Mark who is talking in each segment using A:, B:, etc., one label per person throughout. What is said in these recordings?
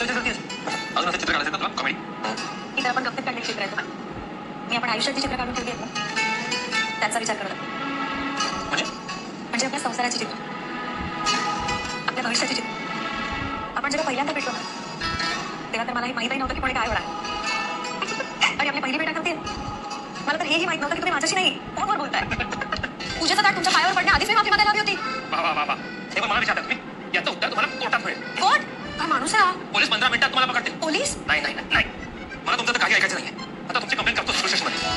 A: विचार करतेस अजून असं चित्र काढायचं तुला कॉमेडी
B: इतर आपण गप्पीत काढलेलं चित्र आहे मी आपण आयुष्याची चित्र काढून ठेवली आहेत ना त्याचा विचार करत म्हणजे आपल्या संसाराची चित्र आपल्या भविष्याची चित्र आपण जेव्हा पहिल्यांदा भेटलो ना तेव्हा तर मला हे माहीतही नव्हतं की पुढे काय होणार आणि आपली पहिली भेट आठवते मला तर हेही माहित नव्हतं की तुम्ही माझ्याशी नाही फोनवर बोलताय पूजेचा ताट तुमच्या पायावर पडण्या आधीच मी माफी मागायला हवी होती
A: हे पण मला विचारतात तुम्ही याचं उत्तर तुम्हाला कोर्टात मिळेल.
B: कोर्ट का माणूस आहे हा?
A: पोलीस 15 मिनिटात तुम्हाला पकडतील.
B: पोलीस
A: नाही मला तुमचं तर काही ऐकायचं नाहीये. आता तुमची कंप्लेंट करतो पोलीस स्टेशनमध्ये.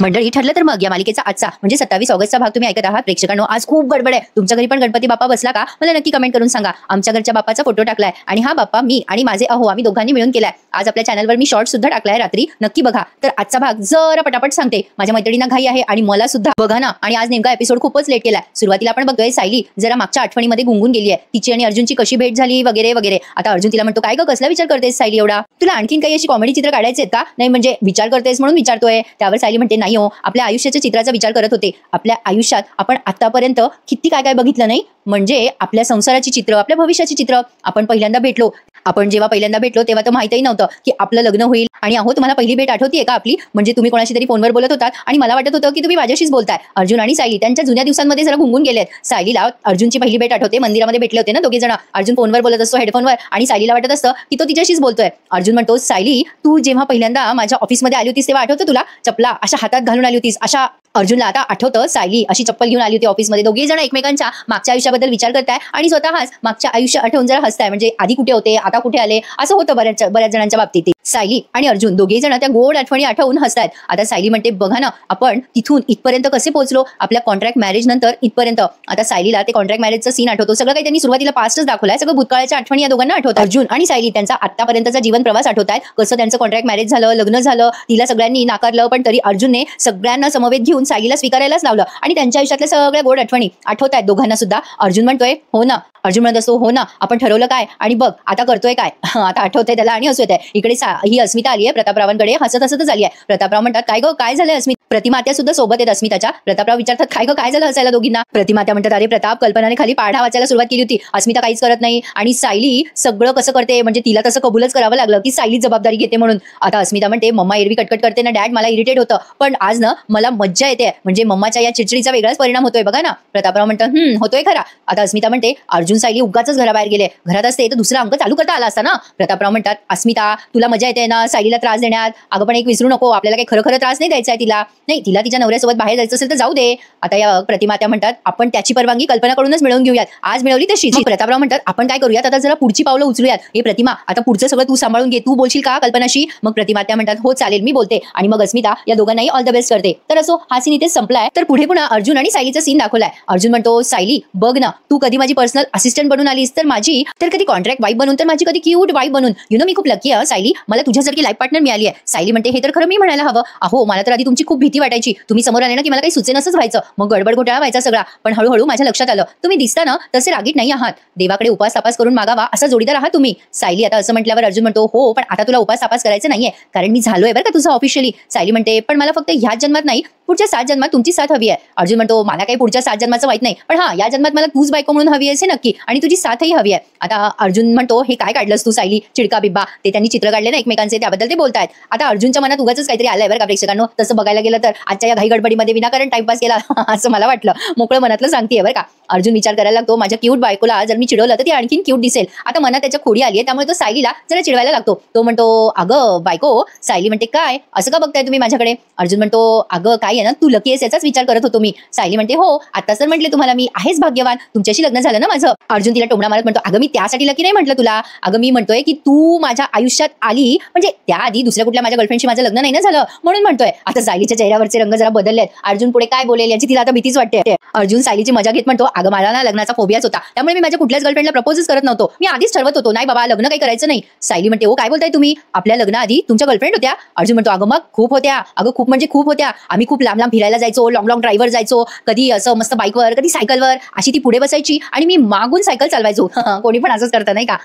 C: मंडळी ठरलं तर मग या मालिकेचा आजचा म्हणजे 27 ऑगस्टचा भाग तुम्ही ऐकत आहात. प्रेक्षकांनो आज खूप गडबड आहे. तुमच्या घरी पण गणपती बाप्पा बसला का मला नक्की कमेंट करून सांगा. आमच्या घरच्या बाप्पाचा फोटो टाकलाय आणि हा बाप्पा मी आणि माझे अहो आम्ही दोघांनी मिळून केलाय. आज आपल्या चॅनलवर मी शॉर्ट सुद्धा टाकलाय रात्री नक्की बघा. तर आजचा भाग जरा पटापट सांगते. माझ्या मैत्रिणींना घाई आहे आणि मला सुद्धा बघा ना. आणि आज नेमका एपिसोड खूपच लेट केलाय. सुरुवातीला आपण बघतोय सायली जरा मागच्या आठवणीमध्ये गुंगून गेली आहे. तिची आणि अर्जुनची कशी भेट झाली वगैरे वगैरे. आता अर्जुन तिला म्हणतो काय ग कसला विचार करतेस सायली एवढा तुला आणखीन काही अशी कॉमेडी चित्र काढायचे आहेत का. नाही म्हणजे विचार करतेस म्हणून विचारतोय. त्यावर सायली म्हणते नाही हो आपल्या आयुष्याच्या चित्राचा विचार करत होते. आपल्या आयुष्यात आपण आतापर्यंत किती काय काय बघितलं नाही म्हणजे आपल्या संसाराची चित्र आपल्या भविष्याची चित्र. आपण पहिल्यांदा भेटलो आपण जेव्हा पहिल्यांदा भेटलो तेव्हा तर माहितही नव्हतं की आपलं लग्न होईल. आणि अहो तुम्हाला पहिली भेट आठवतीये का आपली म्हणजे तुम्ही कोणाशी तरी फोनवर बोलत होतात आणि मला वाटत होतं की तुम्ही माझ्याशीच बोलताय. अर्जुन आणि सायली त्यांच्या जुन्या दिवसांमध्ये जरा गुंगून गेलेत. सायलीला अर्जुनची पहिली भेट आठवते. मंदिरामध्ये भेटले होते ना दोघे जण. अर्जुन फोनवर बोलत असतो हेडफोनवर आणि सायलीला वाटत असतं की तो तिच्याशीच बोलतोय. अर्जुन म्हणतो सायली तू जेव्हा पहिल्यांदा माझ्या ऑफिसमध्ये आली होतीस तेव्हा आठवतं तुला चपला अशा हातात घालून आली होतीस अशा. अर्जुनला आता आठवतं सायली अशी चप्पल घेऊन आली होती ऑफिसमध्ये. दोघे जण एकमेकांच्या मागच्या आयुष्याबद्दल विचार करताय आणि स्वतःच मागच्या आयुष्य आठवून जरा हसताय. म्हणजे आधी कुठे होते आता कुठे आले असं होतं बऱ्याच जणांच्या बाबतीत. सायली आणि अर्जुन दोघे जण त्या गोड आठवणी आठवून हसतायत. आता सायली म्हणते बघा ना आपण तिथून इथपर्यंत कसे पोहोचलो आपल्या कॉन्ट्रॅक्ट मॅरेज नंतर इथपर्यंत. आता सायलीला ते कॉन्ट्रॅक्ट मॅरेजचा सीन आठवतो. सगळं काही त्यांनी सुरुवातीला पास्टच दाखवलाय. सगळं भूतकाळाच्या आठवणी या दोघांना आठवतात. अर्जुन आणि सायली त्यांचा आतापर्यंतचा जीवन प्रवास आठवतायत. कसं त्यांचं कॉन्ट्रॅक्ट मॅरेज झालं लग्न झालं तिला सगळ्यांनी नाकारलं पण तरी अर्जुनने सगळ्यांना समवेत घेऊन सायलीला स्वीकारायलाच लावलं आणि त्यांच्या आयुष्यातल्या सगळ्या गोड आठवणी आठवतायत दोघांना सुद्धा. अर्जुन म्हणतोय हो ना अर्जुन म्हणत असतो हो ना आपण ठरवलं काय आणि बघ आता करतोय काय. आता आठवतंय त्याला आणि हसू येतंय. इकडे ही अस्मिता आली आहे प्रतापरावांकडे हसत हसतच आली आहे. प्रतापराव म्हणतात काय गं काय झालंय अस्मिता. प्रतिमात्या सुद्धा सोबत आहेत अस्मिताच्या. प्रतापराव विचारतात काय गं काय झालं हसायला दोघींना. प्रतिमात्या म्हणतात अरे प्रताप कल्पनाने खाली पाढा वाचायला सुरुवात केली होती अस्मिता काहीच करत नाही आणि सायली सगळं कसं करते म्हणजे तिला तसं कबूलच करावं लागलं की सायली जबाबदारी घेते म्हणून. आता अस्मिता म्हणते मम्मा एरवी कटकट करते ना डॅड मला इरिटेट होतं पण आज ना मला मज्जा येते म्हणजे मम्माच्या या चिडचिडीचा वेगळाच परिणाम होतोय बघा ना. प्रतापराव म्हणतात होतोय खरा. आता अस्मिता म्हणते अर्जुन सायली उगाचच घराबाहेर गेले घरात असते तर दुसरा अंक चालू करता आला असता ना. प्रतापराव म्हणतात अस्मिता तुला मजा येते ना सायलीला त्रास देण्यात. अगं पण एक विसरू नको आपल्याला काही खरं त्रास नाही द्यायचा आहे तिला. नाही तिला तिच्या नवऱ्यासोबत बाहेर जायचं असेल तर जाऊ दे. आता या प्रतिमात्या म्हणतात आपण त्याची परवानगी कल्पनाकडूनच मिळवून घेऊयात. आज मिळवली तशीच. प्रतापराव म्हणतात आपण काय करूयात आता जरा पुढची पावलं उचलूयात. हे प्रतिमा आता पुढचं सगळं तू सांभाळून घे तू बोलशील का कल्पनाशी. मग प्रतिमात्या म्हणतात हो चालेल मी बोलते आणि मग अस्मिता या दोघांनाही ऑल द बेस्ट करते. तर असो हा सीन इथे संपलाय. तर पुढे पुन्हा अर्जुन आणि सायलीचा सीन दाखवलाय. अर्जुन म्हणतो सायली बघ ना तू कधी माझी पर्सनल असिस्टंट बनून आलीस तर माझी तर कधी कॉन्ट्रॅक्ट वाईफ बनून तर माझी कधी क्यूट वाईफ बनून मी खूप लकी आहे सायली मला तुझ्यासारखी लाईफ पार्टनर मिळाली आहे. सायली म्हणते हे तर खरं मी म्हणायला हवं. अहो मला तर आधी तुमची खूप भीती वाटायची तुम्ही समोर आले ना की मला काही सुचेनसच व्हायचं मग गडबड घोटाळा व्हायचा सगळा. पण हळूहळू माझ्या लक्षात आलं तुम्ही दिसता ना तसे रागीट नाही आहात. देवाकडे उपास तापास करून मागावा असा जोडीदार आहात तुम्ही. सायली आता असं म्हटल्यावर अर्जुन म्हणतो हो पण आता तुला उपास तापास करायचं नाहीये कारण मी झालोय बरं का तुझं ऑफिशियली. सायली म्हणते पण मला फक्त ह्याच जन्मात नाही पुढच्या 7 जन्मात तुमची साथ हवी आहे. अर्जुन म्हणतो मला काही पुढच्या 7 जन्माचं माहित नाही पण हा या जन्मात मला तूच बायको म्हणून हवी आहे नक्की आणि तुझी साथही हवी आहे. आता अर्जुन म्हणतो हे काय काढलंस तू सायली चिडका बिब्बा. ते त्यांनी चित्र काढले ना एकमेकांचे त्याबद्दल ते बोलतायत. आता अर्जुनच्या मनात उगाच काहीतरी आलंय बरं का प्रेक्षकांनो. तसं बघायला गेलं तर आजच्या या घाई गडबडीमध्ये विनाकारण टाइमपास केला असं मला वाटलं. मोकळं मनातलं सांगतेय बरं का. अर्जुन विचार करायला लागतो माझ्या क्यूट बायकोला जर मी चिडवलं तर ती आणखीन क्यूट दिसेल. आता मनात त्याच्या खोडी आली आहे त्यामुळे तो सायलीला जरा चिडवायला लागतो. तो म्हणतो अगं बायको. सायली म्हणते काय असं का बघताय तुम्ही माझ्याकडे. अर्जुन म्हणतो अगं काय आहे ना तू लकी आहेस याचाच विचार करत होतो मी. सायली म्हणते हो आता तर म्हटले तुम्हाला मी आहेच भाग्यवान तुमच्याशी लग्न झालं ना माझं. अर्जुन तिला टोमणा मारत म्हणतो अगं मी त्यासाठी लकी नाही म्हटलं तुला. अगं मी म्हणतोय की तू माझ्या आयुष्यात आली म्हणजे त्याआधी दुसऱ्या कुठल्या माझ्या गर्लफ्रेंडशी माझं लग्न नाही ना झालं म्हणून म्हणतोय. आता सायलीच्या चेहऱ्यावरचे रंग जरा बदललेत. अर्जुन पुढे काय बोलेल याची तिला आता भीतीच वाटते. अर्जुन सायलीची मजा घेत म्हणतो अगं मला ना लग्नाचा फोबियाच होता त्यामुळे मी माझ्या कुठल्याच गर्लफ्रेंडला प्रपोजच करत नव्हतो. मी आधीच ठरवत होतो नाही बाबा लग्न काही करायचं नाही. सायली म्हणते हो काय बोलताय तुम्ही आपल्या लग्नाआधी तुमच्या गर्लफ्रेंड होत्या. अर्जुन म्हणतो अगं मग खूप होत्या अगं खूप म्हणजे खूप होत्या आम्ही खूप लांब लांब फिरायला जायचो, लॉंग लॉंग ड्राईव्हर जायचो, कधी असं मस्त बाईकवर, कधी सायकलवर. अशी ती पुढे बसायची आणि मी मागून सायकल चालवायचो. कोणी पण असंच करतं नाही का?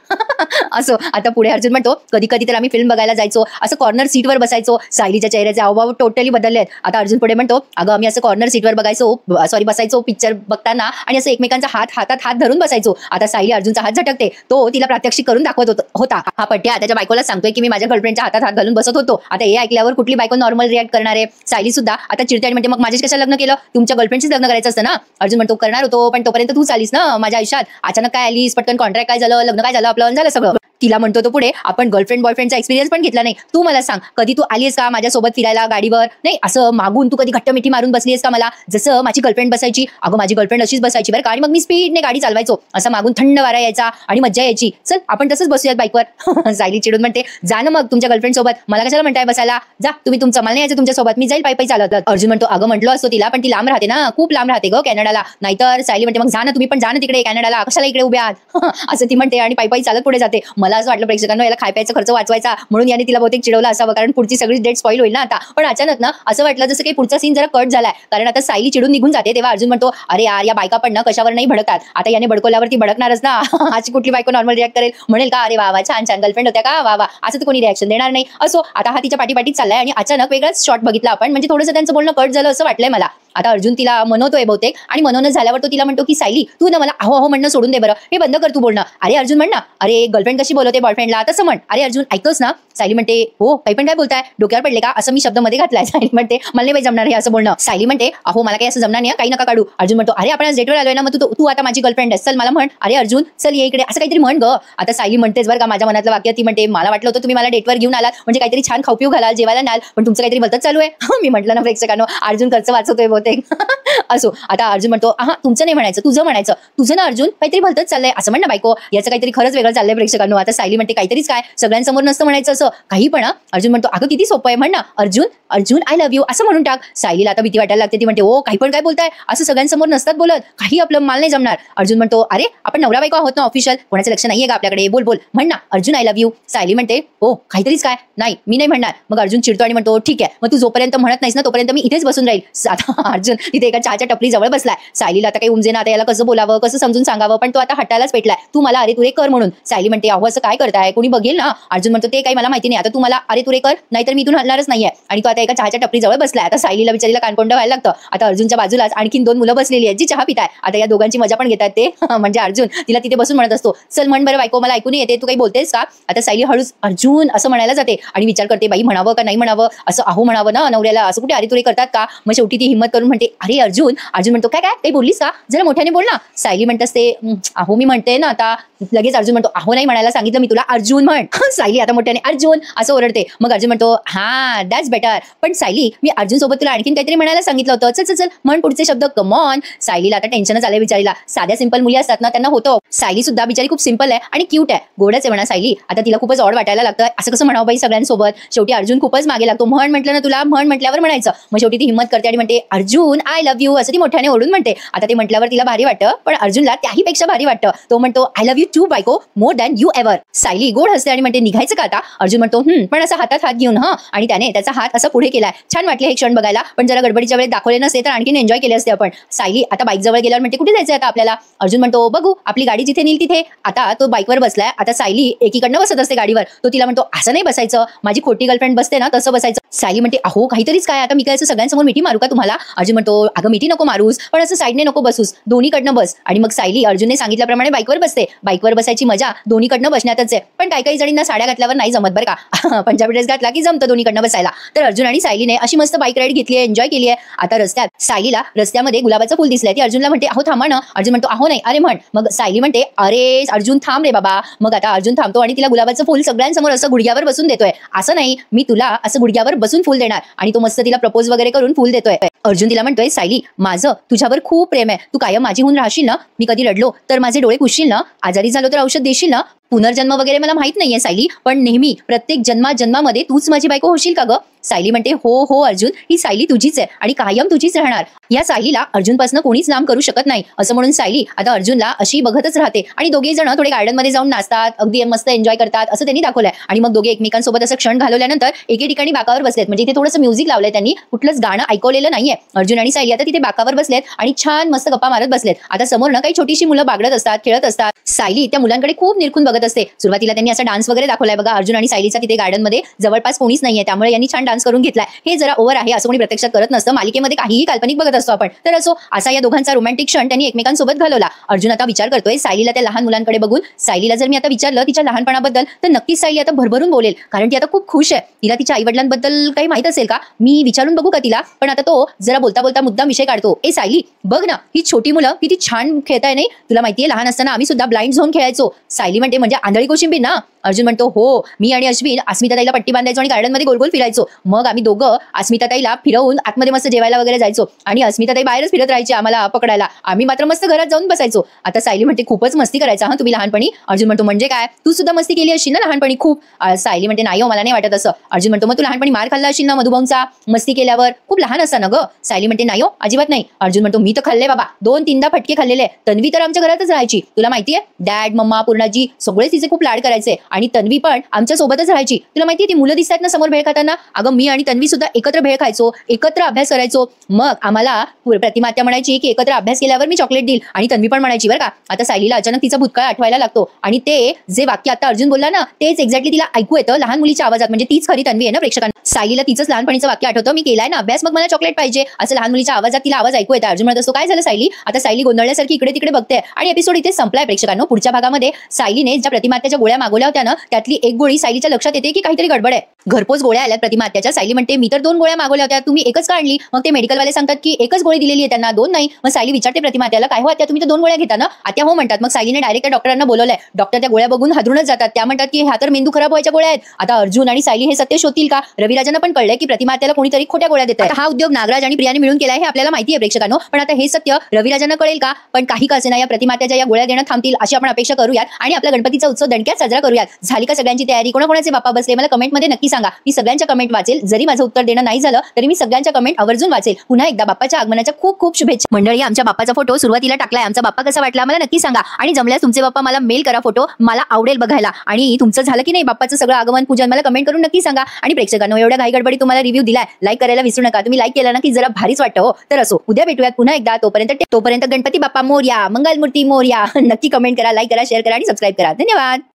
C: असं आता पुढे अर्जुन म्हणतो कधी कधी तर आम्ही फिल्म बघायला जायचो, असं कॉर्नर सीटवर बसायचो. सायलीच्या चेहऱ्याचे हावभाव टोटली बदलले आहेत. आता अर्जुन पुढे म्हणतो अगं आम्ही असं कॉर्नर सीटवर बसायचो पिक्चर बघताना आणि असं एकमेकांचा हातात हात धरून बसायचो. आता सायली अर्जुनचा हात झटकते, तो तिला प्रात्यक्षिक करून दाखवत होता. हा पट्ट्या त्याच्या बायकोला सांगतोय की मी माझ्या गर्लफ्रेंडच्या हातात हात घालून बसत होतो. आता हे ऐकल्यावर कुठली बायको नॉर्मल रिॲक्ट करणार आहे? सायली सुद्धा आता चिडते आणि म्हणते मग माझ्याच कशा लग्न केलं? तुमच्या गर्लफ्रेंडशीच लग्न करायचं असतं ना. अर्जुन म्हणतो करणार होतो पण तोपर्यंत तू आलीस ना माझ्या आयुष्यात. अचानक काय आलीस? पटकन कॉन्ट्रॅक्ट काय झालं? लग्न काय झालं? आपलं झालं सगळं. तिला म्हणतो तो पुढे आपण गर्लफ्रेंड बॉयफ्रेंडचा एक्सपिरियन्स पण घेतला नाही. तू मला सांग कधी तू आलीस का माझ्यासोबत फिरायला गाडीवर? नाही असं मागून तू कधी घट्ट मिठी मारून बसलीस का मला? जसं माझी गर्लफ्रेंड बसायची. अगं माझी गर्लफ्रेंड अशीच बसायची बरं का, आणि मग मी स्पीडने गाडी चालवायचो. असं मागून थंड वारा यायचा आणि मज्जा यायची. चल आपण तसंच बसूयात बाईकवर. सायली चिडून म्हणते जा ना मग तुमच्या गर्लफ्रेंड सोबत, मला कशाला म्हणताय बसायला? जा तुम्ही तुमचं, मला नाही यायचं तुमच्यासोबत, मी जाईल पायी चालत. अर्जुन म्हणतो अगं म्हटलं असतो तिला पण ती लांब राहते ना, खूप लांब राहते ग कॅनडाला. नाहीतर सायली म्हणते मग जा ना तुम्ही पण, जा ना तिकडे कॅनडाला, कशाला इकडे उभ्या आहात? असं ती म्हणते आणि पायी चालत पुढे जाते. मला असं वाटलं प्रेक्षकांना याला खाय प्यायचा खर्च वाचवायचा म्हणून याने तिला बहुतेक चिडवलं असावं, कारण पुढची सगळी डेट स्पॉईल होईल ना आता. पण अचानक ना असं वाटलं जसं काही पुढचा सीन जरा कट झालाय, कारण आता सायली चिडून निघून जाते. तेव्हा अर्जुन म्हणतो अरे यार या बायका पण ना कशावर नाही भडकतात. आता याने भडकवल्यावरती भडकणारच ना. आजची कुठली बायको नॉर्मल रिॲक्ट करेल? म्हणेल का अरे वा वा छान छान गर्लफ्रेंड होत्या का, वा वा, असं तर कोणी रिॲक्शन देणार नाही. असो आता हा तिच्या पाठीपाठीत चाललाय आणि अचानक वेगळाच शॉट बघितला आपण, म्हणजे थोडंसं त्यांचं बोलणं कट झालं असं वाटलंय मला. आता अर्जुन तिला मनवतोय बहुतेक आणि मनवणं झाल्यावर तो तिला म्हणतो की सायली तू ना मला अहो अहो म्हणणं सोडून दे बरं, हे बंद कर तू बोलणं. अरे अर्जुन म्हण ना, अरे गर्लफ्रेंड कशी बोलवते बॉयफ्रेंडला तसं म्हण. अरे अर्जुन ऐकतोस ना? सायली म्हणते हो, काही पण काय बोलताय, डोक्यावर पडले का? असं मी शब्द मध्ये घातलाय. सायली म्हणते मला नाही जमणार हे असं बोलणं. सायली म्हणते अहो मला काही असं जमणार नाही, काही नका काढू. अर्जुन म्हणतो अरे आपण आज डेटवर आलोय ना, मग तू आता माझी गर्लफ्रेंड आहेस, चल मला म्हण. अरे अर्जुन चल ये इकडे, असं काहीतरी म्हण ग. आता सायली म्हणतेच बरं का माझ्या मनातलं वाक्य. ती म्हणते मला वाटलं होतं तुम्ही मला डेटवर घेऊन आलात म्हणजे काहीतरी छान खाऊ पिऊ घालाल, जेवायला न्याल, पण तुमचं काहीतरी भलतंच चालू आहे. मी म्हटलं ना प्रेक्षकांनो अर्जुन खर्च वाचवतोय बहुतेक. असो आता अर्जुन म्हणतो हा तुमचं नाही म्हणायचं, तुझं म्हणायचं. तुझं ना अर्जुन काहीतरी भलतंच चाललंय असं म्हण ना बायको, याचं काहीतरी खरंच वेगळं चाललंय प्रेक्षकांनो. आता सायली म्हणते काहीतरीच काय, सगळ्यांसमोर नसतं म्हणायचं असं काही पण. अर्जुन म्हणतो अगं किती सोपं आहे, म्हण ना Arjun Arjun I love you असं म्हणून टाक. सायलीला आता भीती वाटायला लागते. ती म्हणते ओ काही पण काय बोलताय, असं सगळ्यांसमोर नसतात बोलत, काही आपलं माल नाही जमणार. अर्जुन म्हणतो अरे आपण नवरा बायको आहोत ना ऑफिशियल, कोणाचं लक्ष नाहीये का आपल्याकडे, बोल बोल म्हण ना Arjun I love you. Sayali म्हणते हो काहीतरीच काय, नाही मी नाही म्हणणार. मग अर्जुन चिडतो आणि म्हणतो ठीक आहे मग तू जोपर्यंत म्हणत नाहीस ना तोपर्यंत मी इथेच बसून राहील. आता अर्जुन तिथे एका चहाच्या टपरी जवळ बसलाय. सायलीला आता काही उमजेना, आता याला कसं बोलावं कसं समजून सांगावं, पण तो आता हटायलाच पेटलाय. तू मला अरे तुरे कर म्हणून. सायली म्हणते अहो असं काय करताय, कोणी बघेल ना. अर्जुन म्हणतो ते काही मला माहिती नाही, आता तू मला अरे तुरे कर नाहीतर मी इथून हलणारच नाहीये. आणि तो आता एका चहाच्या टपरी जवळ बसलाय. आता सायलीला बिचारीला कानकोंड व्हायला लागतं. आता अर्जुनच्या बाजूलाच आणखीन 2 मुलं बसलेली आहेत जी चहा पिताय. आता या दोघांची मजा पण घेतात ते. म्हणजे अर्जुन तिला तिथे बसून म्हणत असतो चल म्हण बरं बायको मला ऐकून येते, तू काही बोलतेस का? आता सायली हळूच अर्जुन असं म्हणायला जाते आणि विचार करते बाई म्हणावं का नाही म्हणावं, असं अहो म्हणावं ना नवऱ्याला, असं कुठे अरे तुरे करतात का? मग शेवटी ती हिंमत करून म्हणते अरे अर्जुन. अर्जुन म्हणतो काय काय काही बोललीस का, जरा मोठ्याने बोल ना. सायली म्हणत असते अहो मी म्हणते ना आता. लगेच अर्जुन म्हणतो अहो नाही म्हणायला सांगितलं मी तुला, अर्जुन म्हण. सायली आता मोठ्याने अर्जुन असं ओरडते. मग अर्जुन म्हणतो हा दॅट्स बेटर, पण सायली मी अर्जुन सोबत तुला आणखीन काहीतरी म्हणायला सांगितलं होतं, चल चल चल म्हण पुढचे शब्द कम ऑन. सायलीला आता टेन्शनच आलंय बिचारीला. साध्या सिंपल मुली असतात ना त्यांना होतं. सायली सुद्धा बिचारी खूप सिंपल आहे आणि क्यूट आहे, गोडच आहे म्हणा सायली. आता तिला खूपच ऑड वाटायला लागतं, असं कसं म्हणावं बाई सगळ्यांसोबत. शेवटी अर्जुन खूपच मागे लागतो. म्हण म्हटलं ना तुला, म्हण म्हटल्यावर म्हणायचं. मग शेवटी ती हिंमत करते आणि म्हणते अर्जुन आय लव्ह यू असं ती मोठ्याने ओढून म्हणते. आता ते म्हटल्यावर तिला भारी वाटतं, पण अर्जुनला त्याहीपेक्षा भारी वाटतं. तो म्हणतो आय लव्ह यू टू बायको more than you ever. Sayali गोड हसते आणि म्हणते निघायचं का आता? अर्जुन म्हणतो पण असं हातात हात घेऊन हा, आणि त्याने त्याचा हात असा पुढे केलाय. छान वाटले हे क्षण बघायला, पण जरा गडबडीच्या वेळेत दाखवले नसते तर आणखीन एन्जॉय केले असते आपण. सायली आता बाईक जवळ गेल्यावर म्हणते कुठे जायचं आता आपल्याला? अर्जुन म्हणतो बघू आपली गाडी जिथे नेईल तिथे. आता तो बाईकवर बसलाय. आता सायली एकीकडनं बसत असते गाडीवर. तो तिला म्हणतो असं नाही बसायचं, माझी खोटी गर्लफ्रेंड बसते ना तसं बसायचं. सायली म्हणते अहो काहीतरीच काय, आता मी काय असं सगळ्यांसमोर मिठी मारू का तुम्हाला? अर्जुन म्हणतो अगं मिठी नको मारूस, पण असं साईडने नको बसूस, दोन्हीकडनं बस. आणि मग सायली अर्जुनने सांगितल्याप्रमाणे बाईकवर बसते. बाईकवर बसायची मजा दोन्हीकडनं बसण्यातच आहे, पण काही काही जणींना साड्या घातल्यावर नाही जमत बरं का. पंजाबी ड्रेस घातला की जमतं दोन्हीकडनं बसायला. तर अर्जुन आणि सायलीने अशी मस्त बाईक राईड घेतली आहे, एन्जॉय केली आहे. आता रस्त्यात सायलीला रस्त्यामध्ये गुलाबाचं फुल दिसलंय. ती अर्जुनला म्हणते अहो थांबा ना. अर्जुन म्हणतो अहो नाही अरे म्हण. मग सायली म्हणते अरे अर्जुन थांब रे बाबा. मग आता अर्जुन थांबतो आणि तिला गुलाबाचं फुल सगळ्यांसमोर असं गुडघ्यावर बसून देतोय. असं नाही मी तुला असं गुडघ्यावर बसून फुल देणार, आणि तो मस्त तिला प्रपोज वगैरे करून फुल देतोय. अर्जुन तिला म्हणतोय सायली माझं तुझ्यावर खूप प्रेम आहे, तू कायम माझी होऊन राहशील ना, मी कधी रडलो तर माझे डोळे पुसशील ना, आजारी झालो तर औषध देशील ना, पुनर्जन्म वगैरे मला माहित नाहीये सायली, पण नेहमी प्रत्येक जन्मामध्ये तूच माझी बायको होशील का ग? सायली म्हणते हो हो अर्जुन, ही सायली तुझीच आहे आणि कायम तुझीच राहणार. या सायलीला अर्जुनपासून कोणीच लांब करू शकत नाही असं म्हणून सायली आता अर्जुनला अशी बघतच राहते. आणि दोघे जण थोडे गार्डनमध्ये जाऊन नाचतात, अगदी मस्त एन्जॉय करतात असं त्यांनी दाखवलंय. आणि मग दोघे एकमेकांसोबत असं क्षण घालवल्यानंतर एके ठिकाणी बाकावर बसलेत. म्हणजे इथे थोडंसं म्युझिक लावलंय त्यांनी, कुठलंच गाणं ऐकवलेलं नाहीये. अर्जुन आणि सायली आता तिथे बाकावर बसलेत आणि छान मस्त गप्पा मारत बसलेत. आता समोर ना काही छोटीशी मुलं बागडत असतात, खेळत असतात. सायली त्या मुलांकडे खूप निरखून बघत असते. सुरुवातीला त्यांनी असा डान्स वगैरे दाखवलाय बघा अर्जुन आणि सायलीचा तिथे गार्डनमध्ये. जवळपास कोणीच नाहीये त्यामुळे यांनी छान डान्स करून घेतलाय. हे जरा ओव्हर आहे असं कोणी प्रत्यक्षात करत नसतं. मालिकेमध्ये काहीही काल्पनिक बघत असतो आपण. तर असो असा या दोघांचा रोमॅन्टिक क्षण त्यांनी एकमेकांसोबत घालवला. अर्जुन आता विचार करतोय सायलीला त्या लहान मुलांकडे बघून. सायलीला जर मी आता विचारलं तिच्या लहानपणाबद्दल तर नक्कीच सायली आता भरभरून बोलेल, कारण ती आता खूप खुश आहे. तिला तिच्या आईवडिलांबद्दल काही माहित असेल का, मी विचारून बघू का तिला. पण आता तो जरा बोलता बोलता मुद्दाम विषय काढतो. ए सायली बघ ना, ही छोटी मुलं किती छान खेळताय नाही. तुला माहितीये लहान असताना आम्ही सुद्धा ब्लाइंड झोन खेळायचो. सायली म्हणते म्हणजे आंधळी कोशिंबीर ना. अर्जुन म्हणतो हो, मी आणि अश्विन अस्मिताताईला पट्टी बांधायचो आणि गार्डनमध्ये गोल गोल फिरायचो. मग आम्ही दोघं अस्मिताताईला फिरवून आतमध्ये मस्त जेवायला वगैरे जायचो आणि अस्मिताताई बाहेरच फिरत राहायची आम्हाला पकडायला. आम्ही मात्र मस्त घरात जाऊन बसायचो. आता सायली म्हणते खूपच मस्ती करायचा हा तुम्ही लहानपणी. अर्जुन म्हणतो म्हणजे काय, तू सुद्धा मस्ती केली असेल ना लहानपणी खूप. सायली म्हणते नाही हो, मला नाही वाटत असं. अर्जुन म्हणतो मग तू लहानपणी मार खाल्ला असेल ना मधुभाऊंचा मस्ती केल्यावर, खूप लहान असताना ग. सायली म्हणते नाही हो, अजिबात नाही. अर्जुन म्हणतो मी तर खाल्ले बाबा, 2-3दा फटके खाल्लेले. तन्वी तर आमच्या घरातच राहायची, तुला माहितीये डॅड मम्मा पूर्णाजी सगळेच तिचे खूप लाड करायचे आणि तन्वी पण आमच्या सोबतच राहायची. तुला माहितीये ती मुलं दिसतात ना समोर भेळ खाताना, अगं मी आणि तन्वी सुद्धा एकत्र भेळ खायचो, एकत्र अभ्यास करायचो. मग आम्हाला प्रतिमा आत्या म्हणायची की एकत्र अभ्यास केल्यावर मी चॉकलेट देईल आणि तन्वी पण म्हणायची बरं का. आता सायलीला अचानक तिचा भूतकाळ आठवायला लागतो आणि ते जे वाक्य आता अर्जुन बोलला ना तेच एक्झॅक्टली तिला ऐकू येतं लहान मुलीच्या आवाजात. म्हणजे तीच खरी तन्वी आहे ना प्रेक्षकांना. सायलीला तिचंच लहानपणीचं वाक्य आठवतं, मी केलाय ना अभ्यास मग मला चॉकलेट पाहिजे, असं लहान मुलीच्या आवाजात तिला आवाज ऐकू येतं. अर्जुन म्हणत असतो काय झालं सायली. आता सायली गोंधळल्यासारखी इकडे तिकडे बघते आणि एपिसोड इथे संपलाय प्रेक्षकांनो. पुढच्या भागामध्ये सायलीने ज्या प्रतिमा आत्याच्या गोळ्या मागवल्या होत्या ना त्यातली एक गोळी सायलीच्या लक्षात येते की काहीतरी गडबड आहे. घरपोच गोळ्या आल्यात प्रतिमा आत्याच्या. सायली म्हणते मी तर 2 गोळ्या मागवल्या होत्या, तुम्ही एकच का आणली. मग ते मेडिकलवाले सांगतात की एकच गोळी दिलेली आहे त्यांना, 2 नाही. मग सायली विचारते प्रतिमा आत्याला काय हो आत्या तुम्ही तर 2 गोळ्या घेता ना. आत्या हो म्हणतात. मग सायलीने डायरेक्ट त्या डॉक्टरांना बोलवलंय. डॉक्टर त्या गोळ्या बघून हादरूनच जातात. त्या म्हणतात की ह्या तर मेंदू खराब व्हायच्या गोळ्या आहेत. आता अर्जुन आणि सायली हे सत्य शोधतील का. रविराजांना पण कळलंय की प्रतिमा आत्याला कोणीतरी खोट्या गोळ्या देत आहे. हा उद्योग नागराज आणि प्रियाने मिळून केलाय हे आपल्याला माहिती आहे प्रेक्षकांनो. पण आता हे सत्य रविराजांना कळेल का. पण काही का असेना या प्रतिमा आत्याच्या या गोळ्या देणं थांबतील अशी आपण अपेक्षा करूयात आणि आपला गणपतीचा उत्सव दणक्यात साजरा करूयात. झाली का सगळ्यांची तयारी, कोणाकोणाचे बाप्पा बसले मला कमेंटमध्ये नक्की सांगा. मी सगळ्यांच्या कमेंट वाचेल. जरी माझं उत्तर देणं नाही झालं तरी मी सगळ्यांच्या कमेंट आवर्जून वाचेल. पुन्हा एकदा बाप्पाच्या आगमनाच्या खूप खूप शुभेच्छा. मंडळी आमच्या बाप्पाचा फोटो सुरुवातीला टाकलाय. आमचा बाप्पा कसा वाटला मला नक्की सांगा आणि जमल्यास तुमचे बाप्पा मला मेल करा फोटो, मला आवडेल बघायला. आणि तुमचं झालं की नाही बाप्पाचं सगळं आगमन पूजन मला कमेंट करून नक्की सांगा. आणि प्रेक्षकांनो एवढ्या घाई गडबडी तुम्हाला रिव्ह्यू दिलाय, लाईक करायला विसरू नका. तुम्ही लाईक केला ना की जरा भारीच वाटतं हो. तर असो उद्या भेटूयात पुन्हा एकदा. तोपर्यंत गणपती बाप्पा मोरया, मंगलमूर्ती मोरया. नक्की कमेंट करा, लाईक करा, शेअर करा आणि सबस्क्राईब करा. धन्यवाद.